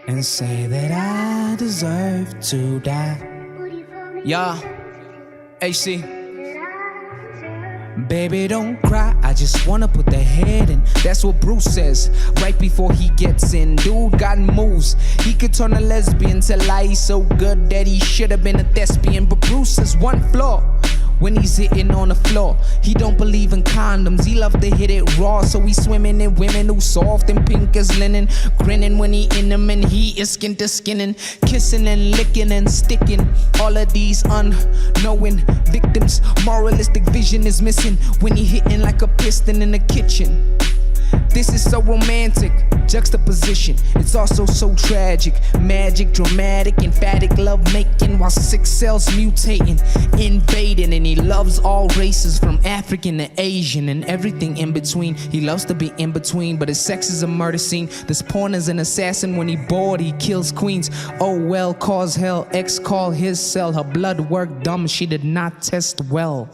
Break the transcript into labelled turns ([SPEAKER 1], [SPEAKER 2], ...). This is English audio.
[SPEAKER 1] and say that I deserve to die. Yeah, AC. Baby, don't cry, I just wanna put the head in. That's what Bruce says right before he gets in. Dude got moves, he could turn a lesbian to lie. He's so good that he should've been a thespian. But Bruce has one flaw: when he's hitting on the floor, he don't believe in condoms. He love to hit it raw, so he's swimming in women who soft and pink as linen, grinning when he in them, and he is skin to skin and kissing and licking and sticking. All of these unknowing victims, moralistic vision is missing when he hitting like a piston in the kitchen. This is so romantic, juxtaposition. It's also so tragic, magic, dramatic, emphatic love making while sick cells mutating, invading. And he loves all races from African to Asian and everything in between. He loves to be in between, but his sex is a murder scene. This porn is an assassin. When he bored, he kills queens. Oh well, cause hell, X call his cell. Her blood worked dumb, she did not test well.